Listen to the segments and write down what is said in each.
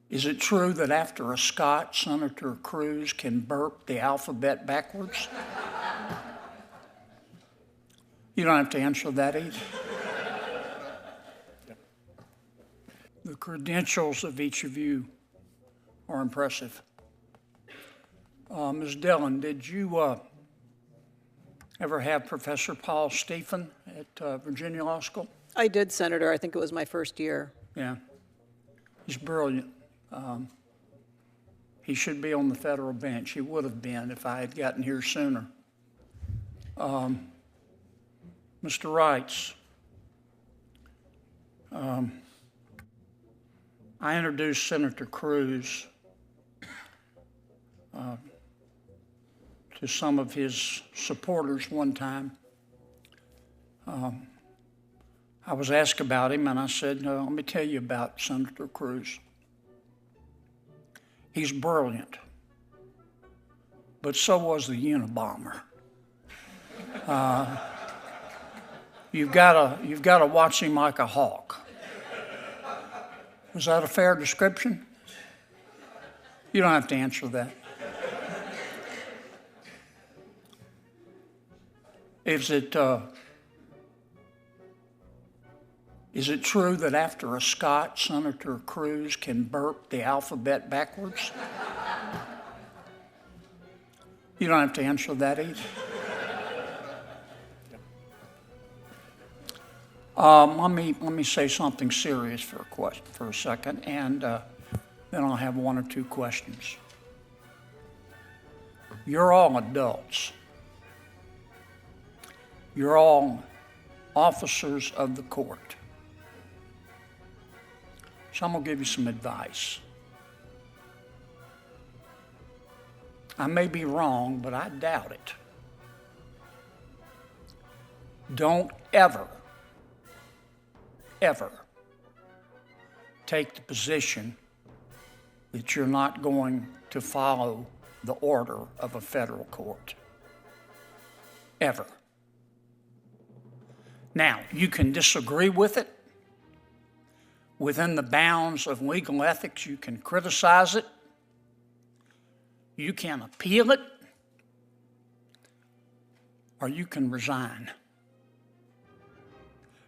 Is it true that after a Scot, Senator Cruz can burp the alphabet backwards? You don't have to answer that either. The credentials of each of you are impressive. Ms. Dhillon, did you ever have Professor Paul Stephen at Virginia Law School? I did, Senator. I think it was my first year. Yeah. He's brilliant. He should be on the federal bench. He would have been if I had gotten here sooner. Mr. Reitz, I introduced Senator Cruz to some of his supporters one time. I was asked about him, and I said, no, let me tell you about Senator Cruz. He's brilliant, but so was the Unabomber. You've got to watch him like a hawk. Was that a fair description? You don't have to answer that. Is it true that after a Scot, Senator Cruz can burp the alphabet backwards? You don't have to answer that either. Let me say something serious for a second, and then I'll have one or two questions. You're all adults. You're all officers of the court. So I'm going to give you some advice. I may be wrong, but I doubt it. Don't ever take the position that you're not going to follow the order of a federal court. Ever. Now, you can disagree with it. Within the bounds of legal ethics, you can criticize it. You can appeal it. Or you can resign.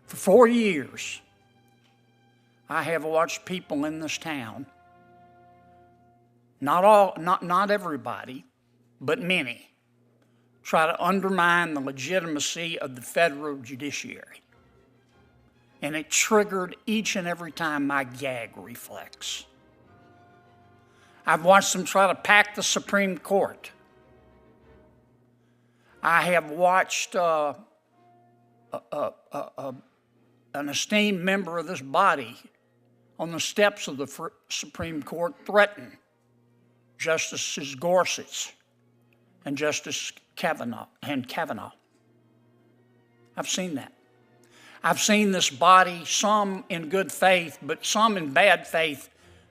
For 4 years, I have watched people in this town, not everybody, but many, try to undermine the legitimacy of the federal judiciary. And it triggered each and every time my gag reflex. I've watched them try to pack the Supreme Court. I have watched an esteemed member of this body on the steps of the Supreme Court threaten Justices Gorsuch and Justice Kavanaugh. I've seen that. I've seen this body, some in good faith, but some in bad faith,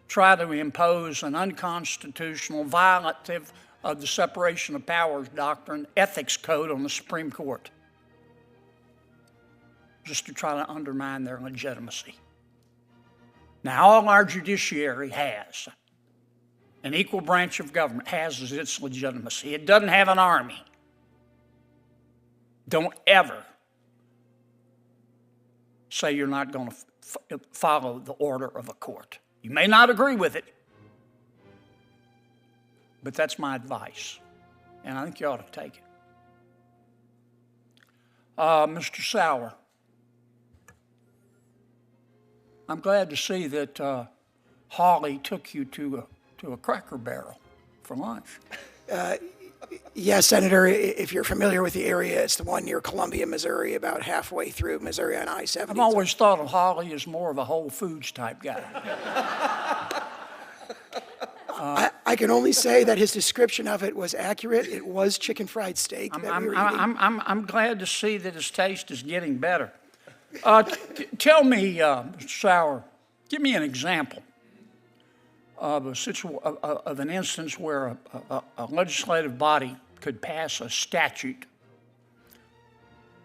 try to impose an unconstitutional, violative of the separation of powers doctrine, ethics code on the Supreme Court, just to try to undermine their legitimacy. Now, all our judiciary has, an equal branch of government has its legitimacy. It doesn't have an army. Don't ever say you're not going to follow the order of a court. You may not agree with it, but that's my advice, and I think you ought to take it. Mr. Sauer, I'm glad to see that Holly took you to a Cracker Barrel for lunch. Yes, Senator, if you're familiar with the area, it's the one near Columbia, Missouri, about halfway through Missouri on I-70. I've always thought of Holly as more of a Whole Foods type guy. I can only say that his description of it was accurate. It was chicken fried steak that we were eating. I'm glad to see that his taste is getting better. Tell me, Mr. Sauer, give me an example of an instance where a legislative body could pass a statute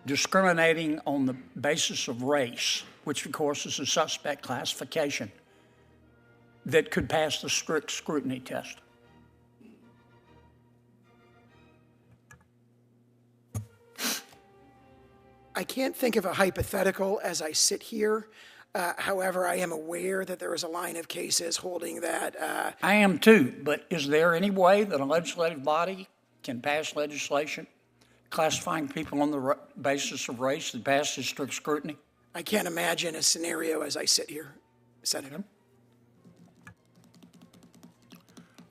discriminating on the basis of race, which of course is a suspect classification, that could pass the strict scrutiny test? I can't think of a hypothetical as I sit here. However, I am aware that there is a line of cases holding that. I am too, but is there any way that a legislative body can pass legislation classifying people on the basis of race that passes strict scrutiny? I can't imagine a scenario as I sit here, Senator.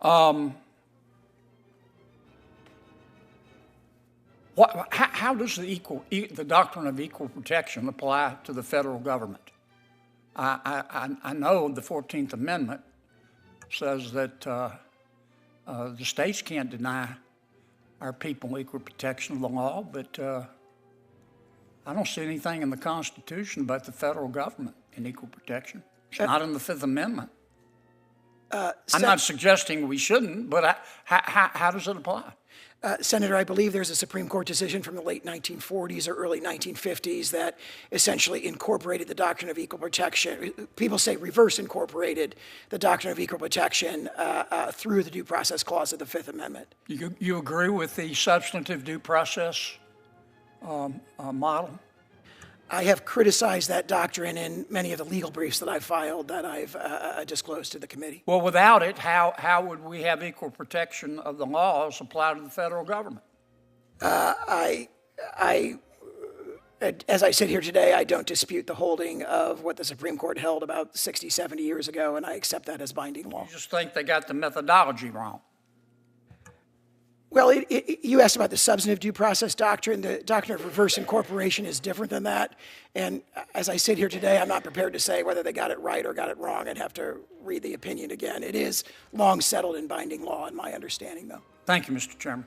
How does the doctrine of equal protection apply to the federal government? I know the 14th Amendment says that the states can't deny our people equal protection of the law, but I don't see anything in the Constitution about the federal government in equal protection. It's not in the Fifth Amendment. I'm not suggesting we shouldn't, but how does it apply? Senator, I believe there's a Supreme Court decision from the late 1940s or early 1950s that essentially incorporated the doctrine of equal protection. People say reverse incorporated the doctrine of equal protection through the Due Process Clause of the Fifth Amendment. You agree with the substantive due process model? I have criticized that doctrine in many of the legal briefs that I've filed that I've disclosed to the committee. Well, without it, how would we have equal protection of the laws applied to the federal government? As I sit here today, I don't dispute the holding of what the Supreme Court held about 60, 70 years ago, and I accept that as binding law. You just think they got the methodology wrong? Well, you asked about the substantive due process doctrine. The doctrine of reverse incorporation is different than that. And as I sit here today, I'm not prepared to say whether they got it right or got it wrong. I'd have to read the opinion again. It is long settled in binding law, in my understanding, though. Thank you, Mr. Chairman.